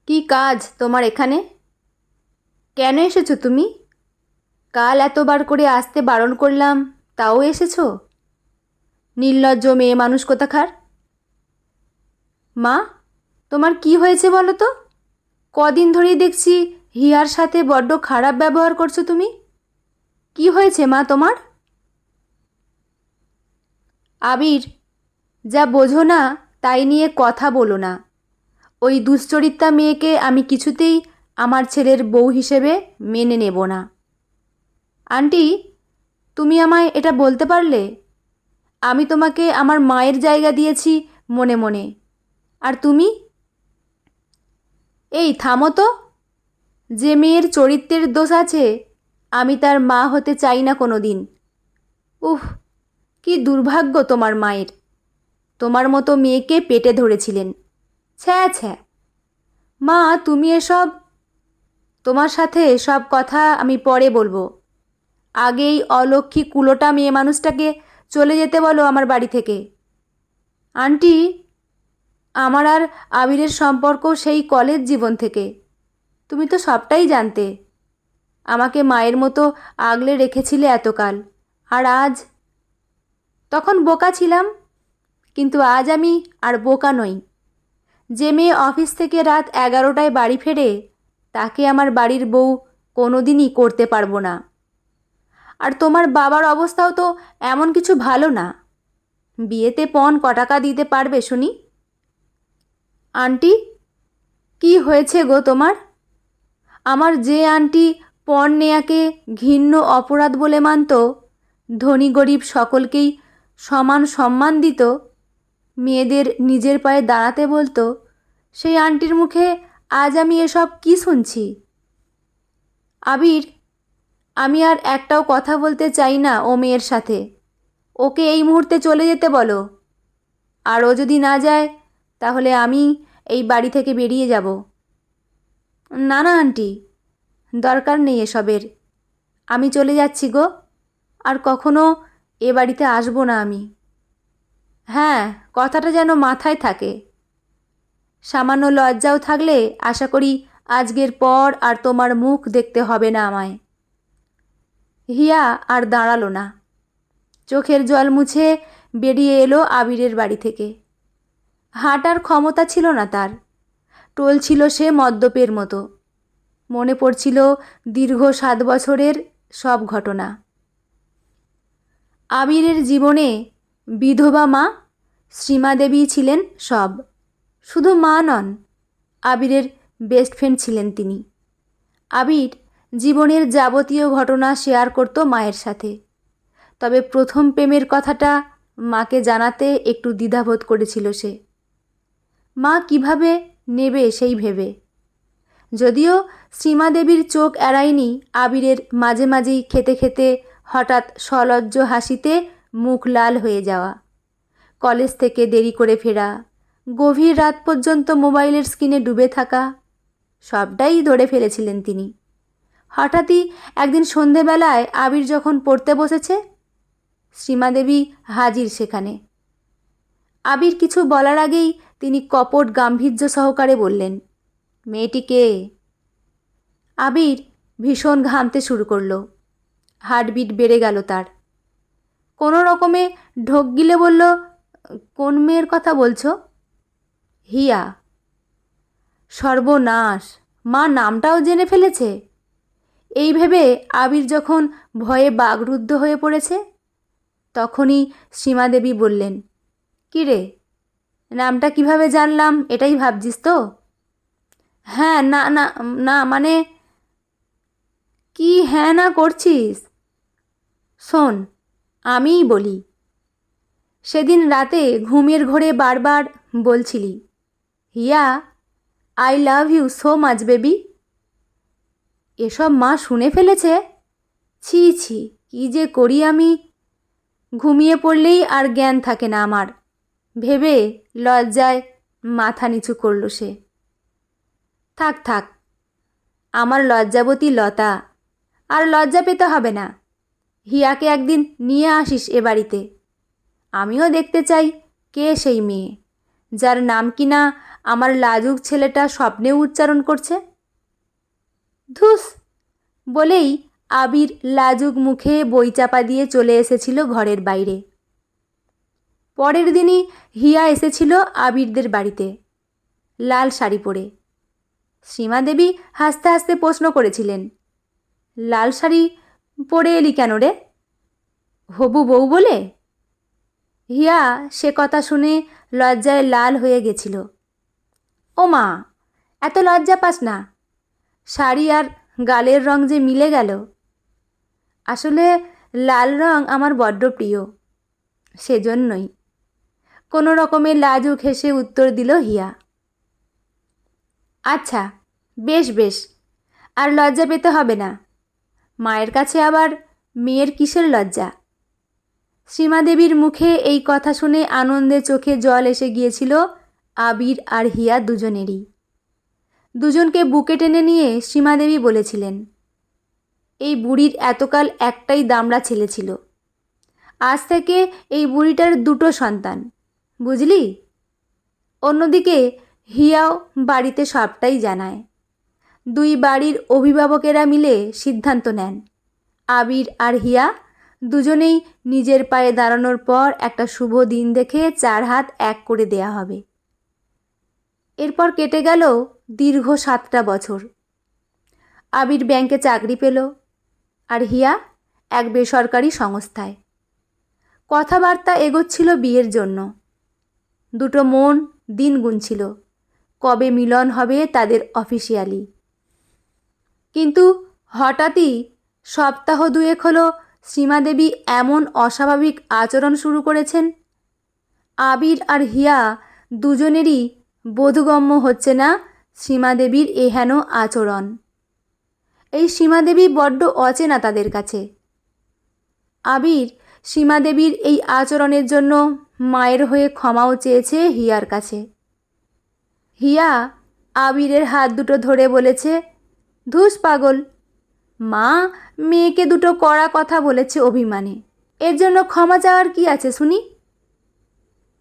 কি কাজ তোমার এখানে? কেন এসেছো তুমি? কাল এতবার করে আসতে বারণ করলাম, তাও এসেছো? নির্লজ্জ মেয়ে মানুষ কোথাকার। মা, তোমার কি হয়েছে বলো তো? কদিন ধরেই দেখছি হিয়ার সাথে বড্ড খারাপ ব্যবহার করছো তুমি। কি হয়েছে মা তোমার? আবির, যা বোঝো না তাই নিয়ে কথা বলো না। ওই দুশ্চরিত্রা মেয়েকে আমি কিছুতেই আমার ছেলের বউ হিসেবে মেনে নেব না। আন্টি, তুমি আমায় এটা বলতে পারলে? আমি তোমাকে আমার মায়ের জায়গা দিয়েছি মনে মনে, আর তুমি? এই থামো তো। যে মেয়ের চরিত্রের দোষ আছে আমি তার মা হতে চাই না কোনো দিন। উফ, কি দুর্ভাগ্য তোমার মায়ের। তোমার মতো মেয়েকে পেটে ধরেছিলেন। ছ্যা ছ্যা। মা, তুমি এসব, তোমার সাথে সব কথা আমি পরে বলবো। আগেই অলক্ষী কুলোটা মেয়ে মানুষটাকে চলে যেতে বলো আমার বাড়ি থেকে। আন্টি, আমার আর আবিরের সম্পর্ক সেই কলেজ জীবন থেকে। তুমি তো সবটাই জানতে। আমাকে মায়ের মতো আগলে রেখেছিলে এতকাল, আর আজ? তখন বোকা ছিলাম, কিন্তু আজ আমি আর বোকা নই। যে মেয়ে অফিস থেকে রাত 11টায় বাড়ি ফেরে তাকে আমার বাড়ির বউ কোনো দিনই করতে পারবো না। আর তোমার বাবার অবস্থাও তো এমন কিছু ভালো না। বিয়েতে পণ ক টাকা দিতে পারবে শুনি? আন্টি, কি হয়েছে গো তোমার? আমার যে আন্টি পণ নেয়াকে ঘৃণ্য অপরাধ বলে মানত, ধনী গরিব সকলকেই সমান সম্মান দিত, মেয়েদের নিজের পায়ে দাঁড়াতে বলতো, সেই আন্টির মুখে আজ আমি এসব কি শুনছি? আবির, আমি আর একটাও কথা বলতে চাই না ও মেয়ের সাথে। ওকে এই মুহূর্তে চলে যেতে বলো। আর ও যদি না যায় তাহলে আমি এই বাড়ি থেকে বেরিয়ে যাব। না না আন্টি, দরকার নেই এসবের। আমি চলে যাচ্ছি গো। আর কখনো এ বাড়িতে আসবো না আমি। হ্যাঁ, কথাটা যেন মাথায় থাকে। সামান্য লজ্জাও থাকলে আশা করি আজকের পর আর তোমার মুখ দেখতে হবে না আমায়। হিয়া আর দাঁড়ালো না। চোখের জল মুছে বেরিয়ে এলো আবিরের বাড়ি থেকে। হাঁটার ক্ষমতা ছিল না তার। টলছিল সে মদ্যপের মতো। মনে পড়ছিল দীর্ঘ 7 বছরের সব ঘটনা। আবিরের জীবনে বিধবা মা শ্রীমাদেবী ছিলেন সব। শুধু মা নন, আবিরের বেস্ট ফ্রেন্ড ছিলেন তিনি। আবির জীবনের যাবতীয় ঘটনা শেয়ার করত মায়ের সাথে। তবে প্রথম প্রেমের কথাটা মাকে জানাতে একটু দ্বিধাবোধ করেছিল সে। মা কিভাবে নেবে সেই ভেবে। যদিও শ্রীমাদেবীর চোখ এড়ায়নি আবিরের মাঝে মাঝেই খেতে খেতে হঠাৎ সলজ্জ হাসিতে মুখ লাল হয়ে যাওয়া, কলেজ থেকে দেরি করে ফেরা, গভীর রাত পর্যন্ত মোবাইলের স্ক্রিনে ডুবে থাকা, সবটাই ধরে ফেলেছিলেন তিনি। হঠাৎই একদিন সন্ধেবেলায় আবির যখন পড়তে বসেছে, শ্রীমাদেবী হাজির সেখানে। আবির কিছু বলার আগেই তিনি কপট গাম্ভীর্য সহকারে বললেন, মেয়েটিকে। আবির ভীষণ ঘামতে শুরু করলো। হার্টবিট বেড়ে গেল তার। কোনো রকমে ঢোক গিলে বলল, কোন মেয়ের কথা বলছো? হিয়া। সর্বনাশ, মা নামটাও জেনে ফেলেছে। এই ভেবে আবির যখন ভয়ে বাকরুদ্ধ হয়ে পড়েছে, তখনই সীমাদেবী বললেন, কী রে, নামটা কিভাবে জানলাম এটাই ভাবছিস তো? হ্যাঁ, না না না মানে, কি হ্যাঁ না করছিস? শোন, আমিই বলি। সেদিন রাতে ঘুমের ঘোরে বারবার বলছিলি, Hiya, I love you so much baby. এসব মা শুনে ফেলেছে। ছি ছি, কী যে করি আমি। ঘুমিয়ে পড়লেই আর জ্ঞান থাকে না আমার, ভেবে লজ্জায় মাথা নিচু করল সে। থাক থাক, আমার লজ্জাবতী লতা, আর লজ্জা পেতে হবে না। হিয়াকে একদিন নিয়ে আসিস এ বাড়িতে। আমিও দেখতে চাই কে সেই মেয়ে, যার নাম কিনা আমার লাজুক ছেলেটা স্বপ্নেও উচ্চারণ করছে। ধুস বলেই আবির লাজুক মুখে বই চাপা দিয়ে চলে এসেছিল ঘরের বাইরে। পরের দিনই হিয়া এসেছিল আবিরদের বাড়িতে, লাল শাড়ি পরে। সীমাদেবী হাসতে হাসতে প্রশ্ন করেছিলেন, লাল শাড়ি পরে এলি কেন রে? হবু বউ বলে? হিয়া সে কথা শুনে লজ্জায় লাল হয়ে গেছিল। ও মা, এত লজ্জা পাস না, শাড়ি আর গালের রং যে মিলে গেল। আসলে লাল রং আমার বড্ড প্রিয়, সেজন্যই। কোনো রকমে লাজুক হেসে উত্তর দিল হিয়া। আচ্ছা, বেশ বেশ, আর লজ্জা পেতে হবে না। মায়ের কাছে আবার মেয়ের কিসের লজ্জা? সীমাদেবীর মুখে এই কথা শুনে আনন্দে চোখে জল এসে গিয়েছিল আবির আর হিয়া দুজনেরই। দুজনকে বুকে টেনে নিয়ে সীমাদেবী বলেছিলেন, এই বুড়ির এতকাল একটাই দামড়া ছেলে ছিল, আজ থেকে এই বুড়িটার দুটো সন্তান, বুঝলি? অন্যদিকে হিয়াও বাড়িতে সবটাই জানায়। দুই বাড়ির অভিভাবকেরা মিলে সিদ্ধান্ত নেন, আবির আর হিয়া দুজনেই নিজের পায়ে দাঁড়ানোর পর একটা শুভ দিন দেখে 4 হাত এক করে দেয়া হবে। এরপর কেটে গেল দীর্ঘ 7টা বছর। আবির ব্যাংকে চাকরি পেল, আর হিয়া এক বেসরকারি সংস্থায়। কথাবার্তা এগোচ্ছিল বিয়ের জন্য। দুটো মন দিন গুনছিল কবে মিলন হবে তাদের অফিসিয়ালি। কিন্তু হঠাৎই সপ্তাহ 2 হলো সীমাদেবী এমন অস্বাভাবিক আচরণ শুরু করেছেন। আবির আর হিয়া দুজনেরই বোধগম্য হচ্ছে না সীমাদেবীর এহেন আচরণ। এই সীমাদেবী বড্ড অচেনা তাদের কাছে। আবির সীমাদেবীর এই আচরণের জন্য মায়ের হয়ে ক্ষমাও চেয়েছে হিয়ার কাছে। হিয়া আবিরের হাত দুটো ধরে বলেছে, ধুস পাগল, মা মেয়েকে দুটো কড়া কথা বলেছে অভিমানে, এর জন্য ক্ষমা চাওয়ার কি আছে শুনি?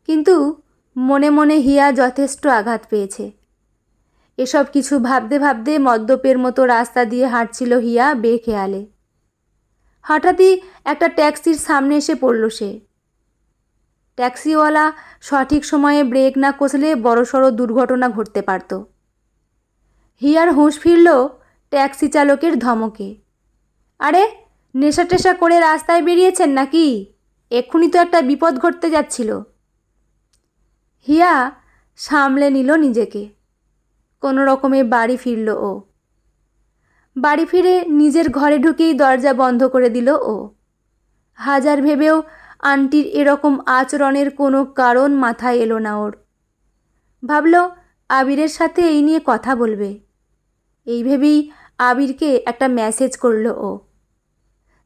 কিন্তু মনে মনে হিয়া যথেষ্ট আঘাত পেয়েছে। এসব কিছু ভাবতে ভাবতে মদ্যপের মতো রাস্তা দিয়ে হাঁটছিল হিয়া বেখেয়ালে। হঠাৎই একটা ট্যাক্সির সামনে এসে পড়ল সে। ট্যাক্সিওয়ালা সঠিক সময়ে ব্রেক না কষলে বড়সড় দুর্ঘটনা ঘটতে পারত। হিয়ার হুঁশ ফিরল ট্যাক্সি চালকের ধমকে। আরে, নেশা টেশা করে রাস্তায় বেরিয়েছেন নাকি? এক্ষুনি তো একটা বিপদ ঘটতে যাচ্ছিল। হিয়া সামলে নিল নিজেকে। কোনো রকমে বাড়ি ফিরল ও। বাড়ি ফিরে নিজের ঘরে ঢুকেই দরজা বন্ধ করে দিল ও। হাজার ভেবেও আন্টির এরকম আচরণের কোনো কারণ মাথায় এলো না ওর। ভাবল আবিরের সাথে এই নিয়ে কথা বলবে। এই ভেবেই আবিরকে একটা মেসেজ করল ও,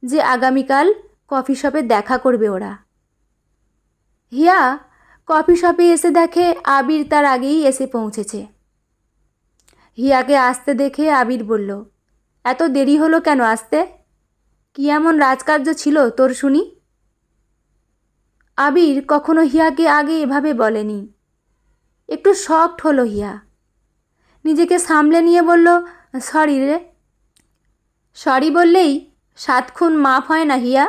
যে আগামীকাল কফি শপে দেখা করবে ওরা। হিয়া কফি শপে এসে দেখে আবির তার আগেই এসে পৌঁছেছে। হিয়াকে আসতে দেখে আবির বলল, এত দেরি হলো কেন আসতে? কি এমন রাজকার্য ছিল তোর শুনি? আবির কখনো হিয়াকে আগে এভাবে বলেনি। একটু শকড হলো হিয়া। নিজেকে সামলে নিয়ে বলল, সরি রে। সরি বললেই 7 খুন মাফ হয় না হিয়া?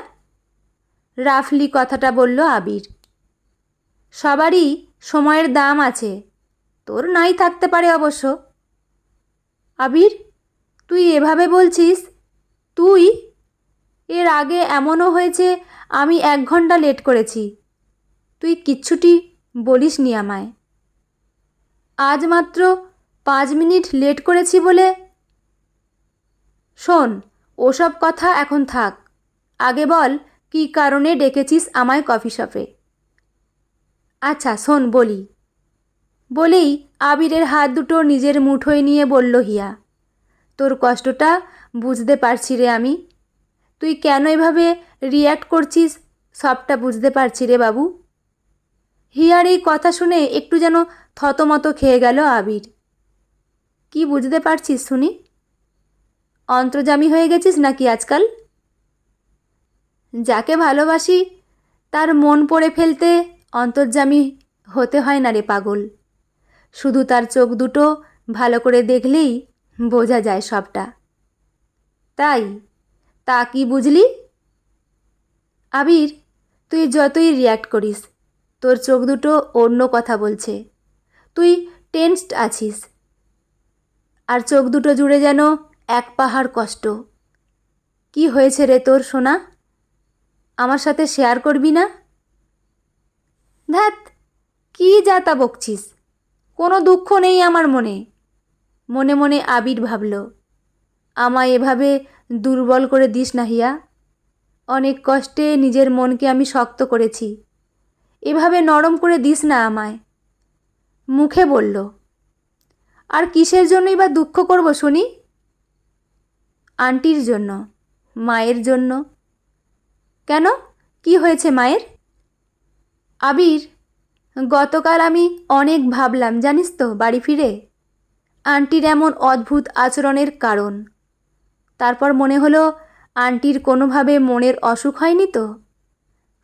রাফলি কথাটা বলল আবির। সবারই সময়ের দাম আছে, তোর নাই থাকতে পারে অবশ্য। আবির, তুই এভাবে বলছিস? তুই? এর আগে এমনও হয়েছে আমি 1 ঘন্টা লেট করেছি, তুই কিচ্ছুটি বলিসনি আমায়। আজ মাত্র 5 মিনিট লেট করেছি বলে? শোন, ওসব কথা এখন থাক, আগে বল কী কারণে ডেকেছিস আমায় কফি শপে? আচ্ছা শোন বলি। বলেই আবিরের হাত দুটো নিজের মুঠোয় নিয়ে বলল হিয়া, তোর কষ্টটা বুঝতে পারছি রে আমি। তুই কেন এভাবে রিয়্যাক্ট করছিস সবটা বুঝতে পারছি রে বাবু। হিয়ার এই কথা শুনে একটু যেন থতমত খেয়ে গেল আবির। কি বুঝতে পারছিস শুনি? অন্তর্যামী হয়ে গেছিস নাকি আজকাল? যাকে ভালোবাসি তার মন পড়ে ফেলতে অন্তর্যামী হতে হয় না রে পাগল। শুধু তার চোখ দুটো ভালো করে দেখলেই বোঝা যায় সবটা। তাই তা কি বুঝলি? আবির, তুই যতই রিয়্যাক্ট করিস, তোর চোখ দুটো অন্য কথা বলছে। তুই টেনসড আছিস, আর চোখ দুটো জুড়ে যেন এক পাহাড় কষ্ট। কি হয়েছে রে তোর সোনা? আমার সাথে শেয়ার করবি না? ধ্যাত, কি যাতা বকছিস? কোনো দুঃখ নেই আমার মনে। মনে মনে আবির ভাবল, আমায় এভাবে দুর্বল করে দিস না হিয়া। অনেক কষ্টে নিজের মনকে আমি শক্ত করেছি, এভাবে নরম করে দিস না আমায়। মুখে বলল, আর কিসের জন্যই বা দুঃখ করব শুনি? আন্টির জন্য, মায়ের জন্য। কেন, কি হয়েছে মায়ের? আবির, গতকাল আমি অনেক ভাবলাম জানিস তো বাড়ি ফিরে আন্টির এমন অদ্ভুত আচরণের কারণ। তারপর মনে হলো আন্টির কোনোভাবে মনের অসুখ হয়নি তো।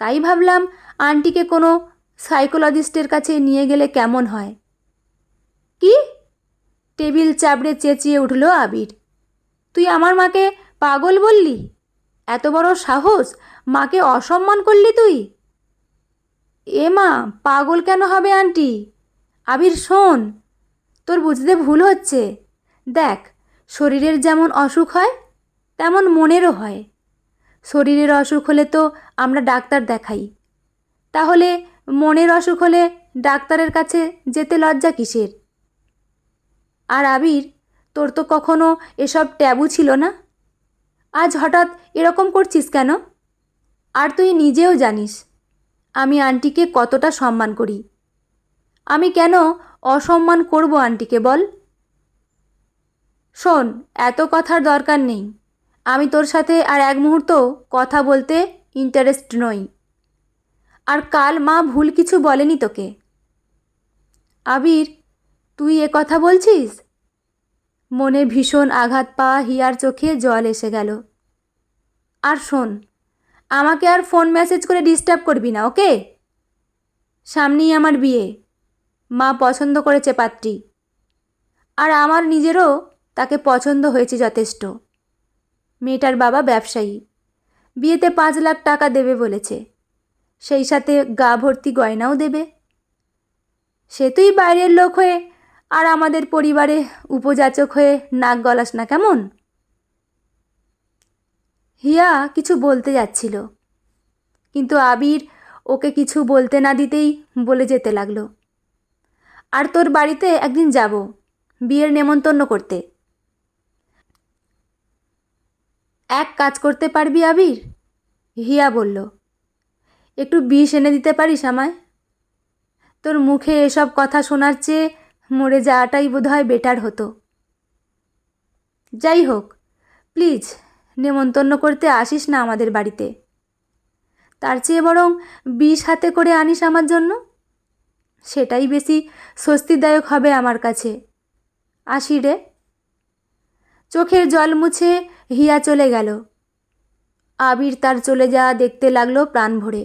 তাই ভাবলাম আন্টিকে কোনো সাইকোলজিস্টের কাছে নিয়ে গেলে কেমন হয়। কি? টেবিল চাপড়ে চেঁচিয়ে উঠল আবির। তুই আমার মাকে পাগল বললি? এত বড় সাহস, মাকে অসম্মান করলি তুই? এ মা, পাগল কেন হবে আন্টি? আবির শোন, তোর বুঝতে ভুল হচ্ছে। দেখ, শরীরের যেমন অসুখ হয় তেমন মনেরও হয়। শরীরের অসুখ হলে তো আমরা ডাক্তার দেখাই, তাহলে মনের অসুখ হলে ডাক্তারের কাছে যেতে লজ্জা কিসের? আর আবির, তোর তো কখনো এসব ট্যাবু ছিল না, আজ হঠাৎ এরকম করছিস কেন? আর তুই নিজেও জানিস আমি আন্টিকে কতটা সম্মান করি। আমি কেন অসম্মান করব আন্টিকে বল? শোন, এত কথার দরকার নেই। আমি তোর সাথে আর এক মুহূর্ত কথা বলতে ইন্টারেস্ট নই। আর কাল মা ভুল কিছু বলেনি তোকে। আবির, তুই এ কথা বলছিস? মনে ভীষণ আঘাত পাওয়া হিয়ার চোখে জল এসে গেল। আর শোন, আমাকে আর ফোন মেসেজ করে ডিস্টার্ব করবি না, ওকে? সামনেই আমার বিয়ে, মা পছন্দ করেছে পাত্রী, আর আমার নিজেরও তাকে পছন্দ হয়েছে যথেষ্ট। মেয়েটার বাবা ব্যবসায়ী, বিয়েতে 5 লাখ টাকা দেবে বলেছে, সেই সাথে গা ভর্তি গয়নাও দেবে। সে তুই বাইরের লোক হয়ে আর আমাদের পরিবারে উপযাচক হয়ে নাক গলাস না কেমন? হিয়া কিছু বলতে যাচ্ছিল, কিন্তু আবির ওকে কিছু বলতে না দিতেই বলে যেতে লাগলো, আর তোর বাড়িতে একদিন যাব বিয়ের নেমন্তন্ন করতে। এক কাজ করতে পারবি আবির? হিয়া বলল, একটু বিষ এনে দিতে পারিস আমায়? তোর মুখে এসব কথা শোনার চেয়ে মরে যাওয়াটাই বোধহয় বেটার হতো। যাই হোক, প্লিজ নেমন্তন্ন করতে আসিস না আমাদের বাড়িতে। তার চেয়ে বরং বিষ হাতে করে আনিস আমার জন্য, সেটাই বেশি স্বস্তিদায়ক হবে আমার কাছে। আসি রে। চোখের জল মুছে হিয়া চলে গেল। আবির তার চলে যাওয়া দেখতে লাগলো প্রাণ ভরে।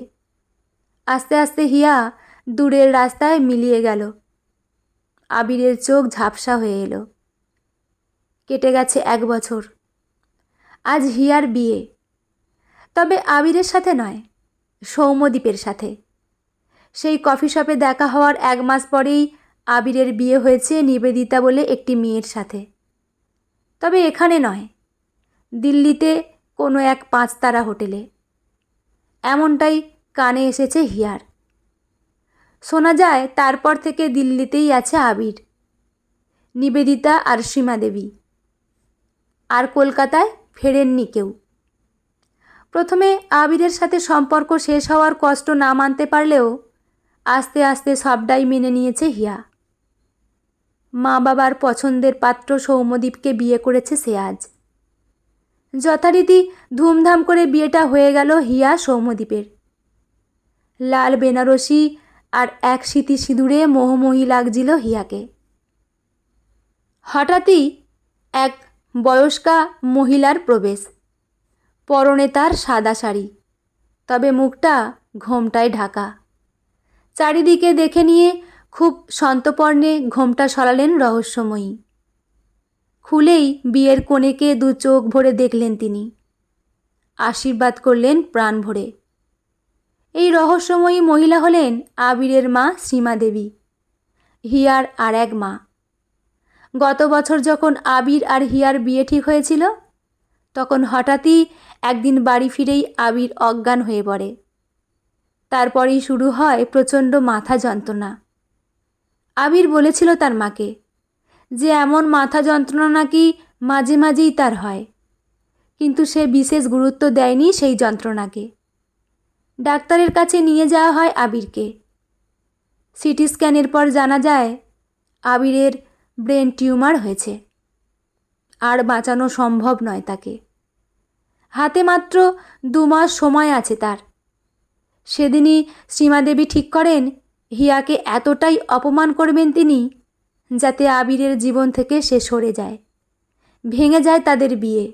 আস্তে আস্তে হিয়া দূরের রাস্তায় মিলিয়ে গেল। আবিরের চোখ ঝাপসা হয়ে এলো। কেটে গেছে 1 বছর। আজ হিয়ার বিয়ে, তবে আবিরের সাথে নয়, সৌম্যদীপের সাথে। সেই কফি শপে দেখা হওয়ার 1 মাস পরেই আবিরের বিয়ে হয়েছে নিবেদিতা বলে একটি মেয়ের সাথে। তবে এখানে নয়, দিল্লিতে কোনো এক 5 তারা হোটেলে। এমনটাই কানে এসেছে হিয়ার। শোনা যায় তারপর থেকে দিল্লিতেই আছে আবির, নিবেদিতা আর সীমা দেবী। আর কলকাতায় ফেরেননি কেউ। প্রথমে আবিরের সাথে সম্পর্ক শেষ হওয়ার কষ্ট না মানতে পারলেও আস্তে আস্তে সবটাই মেনে নিয়েছে হিয়া। মা বাবার পছন্দের পাত্র সৌম্যদীপকে বিয়ে করেছে সে আজ। যথারীতি ধুমধাম করে বিয়েটা হয়ে গেল হিয়া সৌম্যদীপের। লাল বেনারসি আর এক সিঁথি সিঁদুরে মোহময়ী লাগছিল হিয়াকে। হঠাৎই এক বয়স্কা মহিলার প্রবেশ। পরনে তার সাদা শাড়ি, তবে মুখটা ঘোমটায় ঢাকা। চারিদিকে দেখে নিয়ে খুব সন্তর্পণে ঘোমটা সরালেন রহস্যময়ী। খুলেই বিয়ের কনেকে দু চোখ ভরে দেখলেন তিনি। আশীর্বাদ করলেন প্রাণ ভরে। এই রহস্যময়ী মহিলা হলেন আবিরের মা শ্রীমা দেবী, হিয়ার আর এক মা। গত বছর যখন আবির আর হিয়ার বিয়ে ঠিক হয়েছিল, তখন হঠাৎই একদিন বাড়ি ফিরেই আবির অজ্ঞান হয়ে পড়ে। তারপরেই শুরু হয় প্রচণ্ড মাথা যন্ত্রণা। আবির বলেছিল তার মাকে যে এমন মাথা যন্ত্রণা নাকি মাঝে মাঝেই তার হয়, কিন্তু সে বিশেষ গুরুত্ব দেয়নি সেই যন্ত্রণাকে। ডাক্তারের কাছে নিয়ে যাওয়া হয় আবিরকে। সিটি স্ক্যানের পর জানা যায় আবিরের ব্রেন টিউমার হয়েছে, আর বাঁচানো সম্ভব নয় তাকে। হাতে মাত্র 2 মাস সময় আছে তার। সেদিনই শ্রীমাদেবী ঠিক করেন হিয়াকে এতটাই অপমান করবেন তিনি যাতে আবিরের জীবন থেকে সে সরে যায়, ভেঙে যায় তাদের বিয়ে।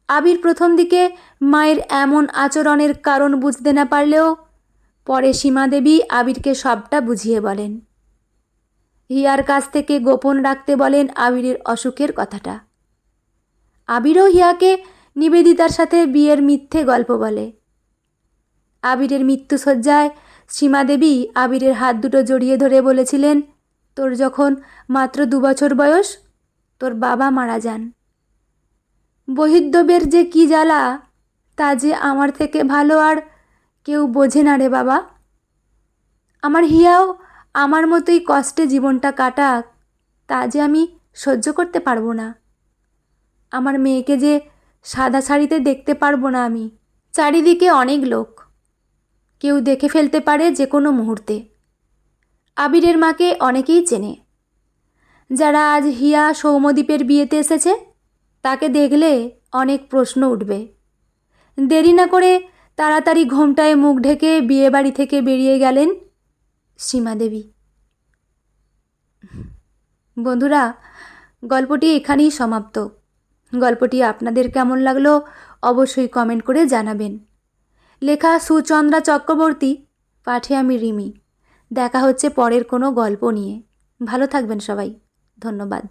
আবির প্রথম দিকে মায়ের এমন আচরণের কারণ বুঝতে না পারলেও পরে সীমাদেবী আবিরকে সবটা বুঝিয়ে বলেন। হিয়ার কাছ থেকে গোপন রাখতে বলেন আবিরের অসুখের কথাটা। আবিরও হিয়াকে নিবেদিতার সাথে বিয়ের মিথ্যে গল্প বলে। আবিরের মৃত্যুশয্যায় সীমাদেবী আবিরের হাত দুটো জড়িয়ে ধরে বলেছিলেন, তোর যখন মাত্র 2 বছর বয়স তোর বাবা মারা যান। বহির্দবের যে কি জ্বালা তা যে আমার থেকে ভালো আর কেউ বোঝে না রে বাবা। আমার হিয়াও আমার মতোই কষ্টে জীবনটা কাটাক, তা যে আমি সহ্য করতে পারবো না। আমার মেয়েকে যে সাদা শাড়িতে দেখতে পারবো না আমি। চারিদিকে অনেক লোক, কেউ দেখে ফেলতে পারে যে কোনো মুহূর্তে। আবিরের মাকে অনেকেই চেনে। যারা আজ হিয়া সৌম্যদীপের বিয়েতে এসেছে তাকে দেখলে অনেক প্রশ্ন উঠবে। দেরি না করে তাড়াতাড়ি ঘোমটায় মুখ ঢেকে বিয়ে বাড়ি থেকে বেরিয়ে গেলেন সীমাদেবী। বন্ধুরা, গল্পটি এখানেই সমাপ্ত। গল্পটি আপনাদের কেমন লাগলো অবশ্যই কমেন্ট করে জানাবেন। লেখা সুচন্দ্রা চক্রবর্তী, পাঠে আমি রিমি। দেখা হচ্ছে পরের কোনো গল্প নিয়ে। ভালো থাকবেন সবাই। ধন্যবাদ।